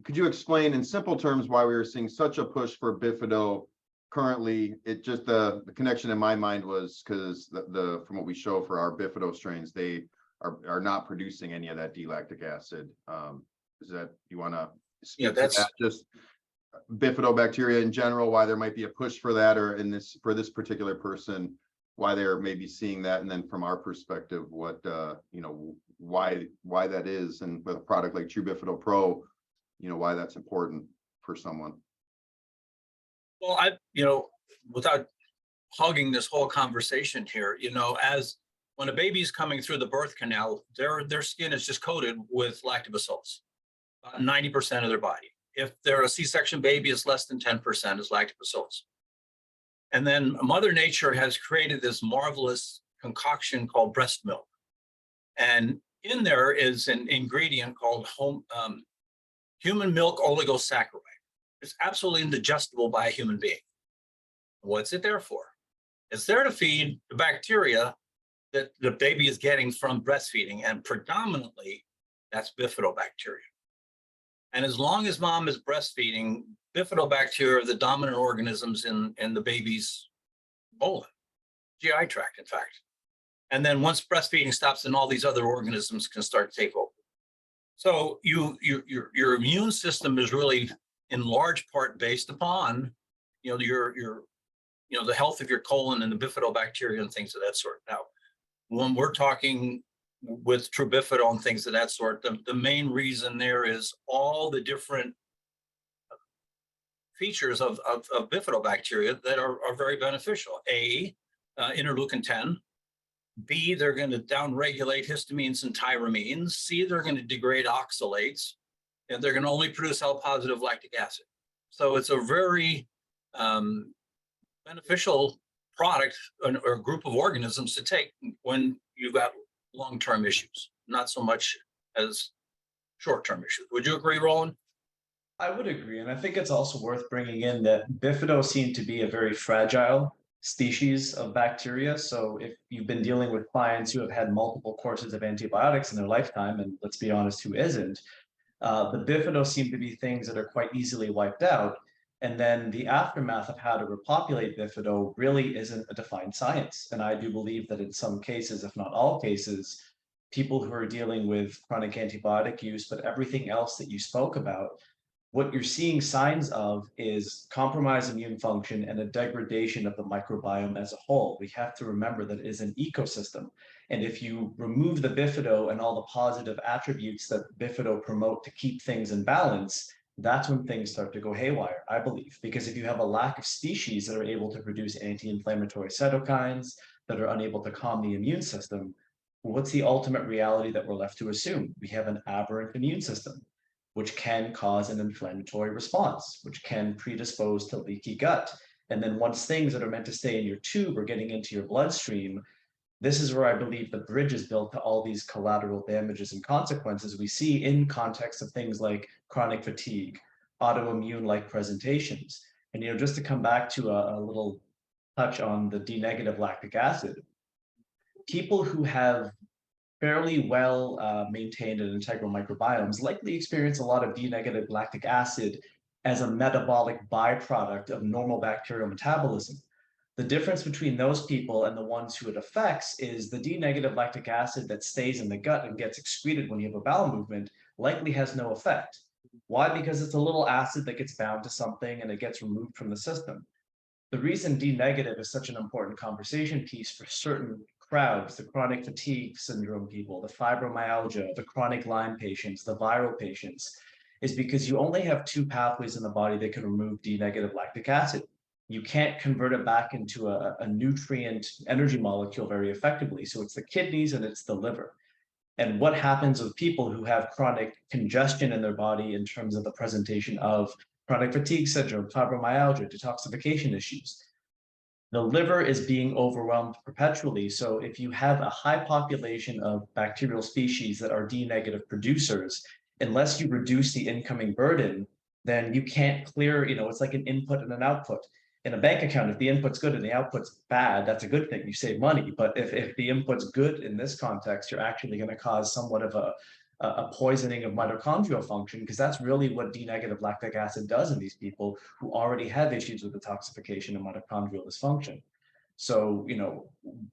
Could you explain in simple terms why we were seeing such a push for Bifido currently? It just the connection in my mind was because the from what we show for our Bifido strains, they are not producing any of that D-lactic acid. Is that you want to speak to that? Just Bifidobacteria in general, why there might be a push for that, or in this for this particular person, why they're maybe seeing that, and then from our perspective, what why that is, and with a product like True Bifido Pro, why that's important for someone. Well, without hogging this whole conversation here, as when a baby's coming through the birth canal, their skin is just coated with lactobacillus, 90% of their body. If they're a C-section baby, it's less than 10% is lactobacillus. And then Mother Nature has created this marvelous concoction called breast milk. And in there is an ingredient called human milk oligosaccharide. It's absolutely indigestible by a human being. What's it there for? It's there to feed the bacteria that the baby is getting from breastfeeding, and predominantly that's bifidobacteria. And as long as mom is breastfeeding, bifidobacteria are the dominant organisms in the baby's colon, GI tract, in fact. And then once breastfeeding stops, then all these other organisms can start to take over. So your immune system is really, in large part, based upon the health of your colon and the bifidobacteria and things of that sort. Now, when we're talking with True Bifido and things of that sort, the main reason there is all the different features of bifidobacteria that are very beneficial. A, interleukin 10. B, they're going to downregulate histamines and tyramines. C, they're going to degrade oxalates, and they're going to only produce L-positive lactic acid. So it's a very beneficial product or group of organisms to take when you've got long-term issues, not so much as short-term issues. Would you agree, Roland? I would agree. And I think it's also worth bringing in that Bifido seem to be a very fragile species of bacteria. So if you've been dealing with clients who have had multiple courses of antibiotics in their lifetime, and let's be honest, who isn't, the Bifido seem to be things that are quite easily wiped out. And then the aftermath of how to repopulate Bifido really isn't a defined science. And I do believe that in some cases, if not all cases, people who are dealing with chronic antibiotic use, but everything else that you spoke about, what you're seeing signs of is compromised immune function and a degradation of the microbiome as a whole. We have to remember that it is an ecosystem. And if you remove the Bifido and all the positive attributes that Bifido promote to keep things in balance, that's when things start to go haywire, I believe. Because if you have a lack of species that are able to produce anti-inflammatory cytokines, that are unable to calm the immune system, what's the ultimate reality that we're left to assume? We have an aberrant immune system, which can cause an inflammatory response, which can predispose to leaky gut. And then once things that are meant to stay in your tube are getting into your bloodstream, this is where I believe the bridge is built to all these collateral damages and consequences we see in context of things like chronic fatigue, autoimmune-like presentations. And just to come back to a little touch on the D-negative lactic acid, people who have fairly well maintained and integral microbiomes likely experience a lot of D-negative lactic acid as a metabolic byproduct of normal bacterial metabolism. The difference between those people and the ones who it affects is the D-negative lactic acid that stays in the gut and gets excreted when you have a bowel movement likely has no effect. Why? Because it's a little acid that gets bound to something and it gets removed from the system. The reason D-negative is such an important conversation piece for certain crowds, the chronic fatigue syndrome people, the fibromyalgia, the chronic Lyme patients, the viral patients, is because you only have two pathways in the body that can remove D-negative lactic acid. You can't convert it back into a nutrient energy molecule very effectively. So it's the kidneys and it's the liver. And what happens with people who have chronic congestion in their body in terms of the presentation of chronic fatigue syndrome, fibromyalgia, detoxification issues? The liver is being overwhelmed perpetually. So if you have a high population of bacterial species that are D-negative producers, unless you reduce the incoming burden, then you can't clear, it's like an input and an output. In a bank account, if the input's good and the output's bad, that's a good thing. You save money. But if the input's good in this context, you're actually going to cause somewhat of a poisoning of mitochondrial function, because that's really what D-negative lactic acid does in these people who already have issues with detoxification and mitochondrial dysfunction. So,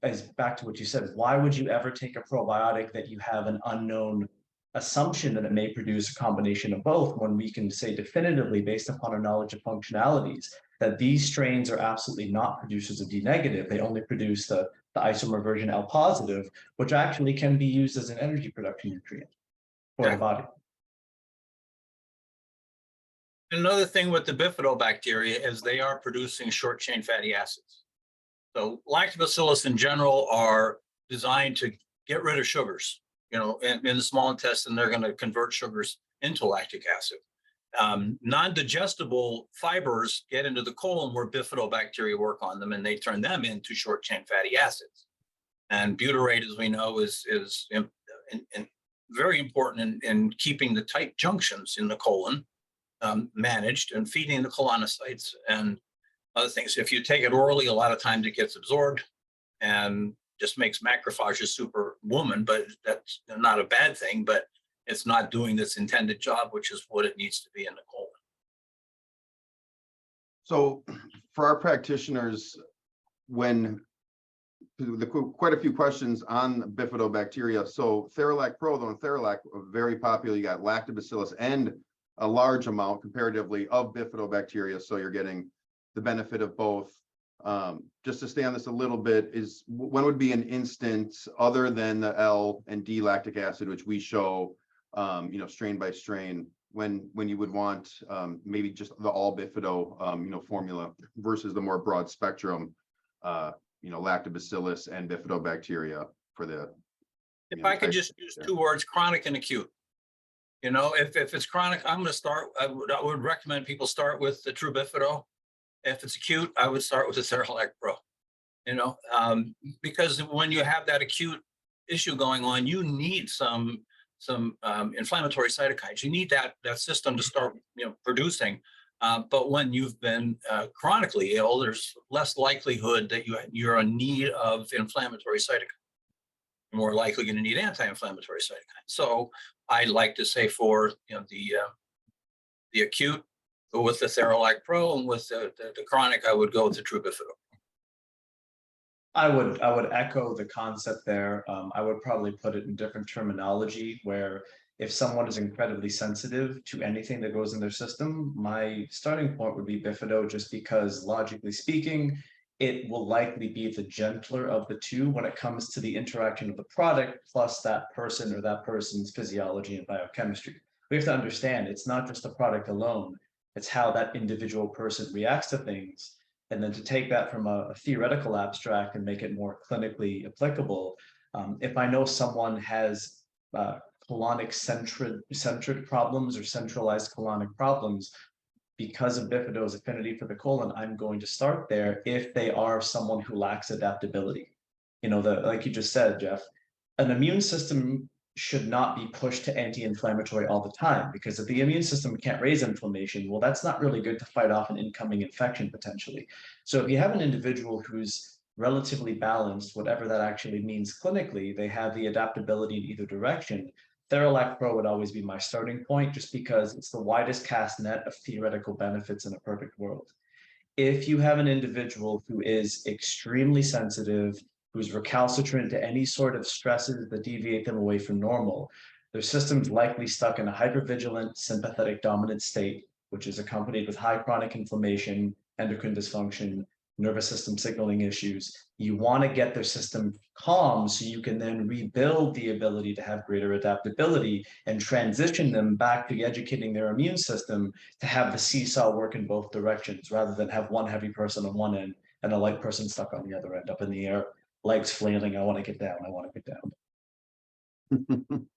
as back to what you said, why would you ever take a probiotic that you have an unknown assumption that it may produce a combination of both, when we can say definitively, based upon our knowledge of functionalities, that these strains are absolutely not producers of D-negative. They only produce the isomer version L positive, which actually can be used as an energy production nutrient for the body. Another thing with the bifidobacteria is they are producing short chain fatty acids. So lactobacillus in general are designed to get rid of sugars. In the small intestine, they're going to convert sugars into lactic acid. Non-digestible fibers get into the colon where bifidobacteria work on them, and they turn them into short chain fatty acids. And butyrate, as we know, is very important in keeping the tight junctions in the colon managed and feeding the colonocytes and other things. If you take it orally, a lot of times it gets absorbed and just makes macrophages superwoman, but that's not a bad thing, but it's not doing its intended job, which is what it needs to be in the colon. So for our practitioners, quite a few questions on bifidobacteria. So Theralac Pro, though, and Theralac are very popular. You got lactobacillus and a large amount comparatively of bifidobacteria. So you're getting the benefit of both. Just to stay on this a little bit, when would be an instance other than the L and D lactic acid, which we show, strain by strain, when you would want maybe just the all bifido, formula versus the more broad spectrum, lactobacillus and bifidobacteria for the. If I could just use two words, chronic and acute. If it's chronic, I would recommend people start with the True Bifido. If it's acute, I would start with the Theralac Pro. Because when you have that acute issue going on, you need some inflammatory cytokines. You need that system to start producing. But when you've been chronically ill, there's less likelihood that you're in need of inflammatory cytokines. You're more likely going to need anti-inflammatory cytokines. So I like to say for the acute, go with the Theralac Pro, and with the chronic, I would go with the True Bifido. I would echo the concept there. I would probably put it in different terminology, where if someone is incredibly sensitive to anything that goes in their system, my starting point would be Bifido, just because logically speaking, it will likely be the gentler of the two when it comes to the interaction of the product plus that person or that person's physiology and biochemistry. We have to understand it's not just the product alone, it's how that individual person reacts to things. And then to take that from a theoretical abstract and make it more clinically applicable, if I know someone has colonic centric problems or centralized colonic problems, because of Bifido's affinity for the colon, I'm going to start there if they are someone who lacks adaptability. Like you just said, Jeff, an immune system should not be pushed to anti-inflammatory all the time, because if the immune system can't raise inflammation, well, that's not really good to fight off an incoming infection potentially. So if you have an individual who's relatively balanced, whatever that actually means clinically, they have the adaptability in either direction, Theralac Pro would always be my starting point, just because it's the widest cast net of theoretical benefits in a perfect world. If you have an individual who is extremely sensitive, who's recalcitrant to any sort of stresses that deviate them away from normal, their system's likely stuck in a hypervigilant sympathetic dominant state, which is accompanied with high chronic inflammation, endocrine dysfunction, nervous system signaling issues. You want to get their system calm so you can then rebuild the ability to have greater adaptability and transition them back to educating their immune system to have the seesaw work in both directions, rather than have one heavy person on one end and a light person stuck on the other end, up in the air, legs flailing, I want to get down, I want to get down.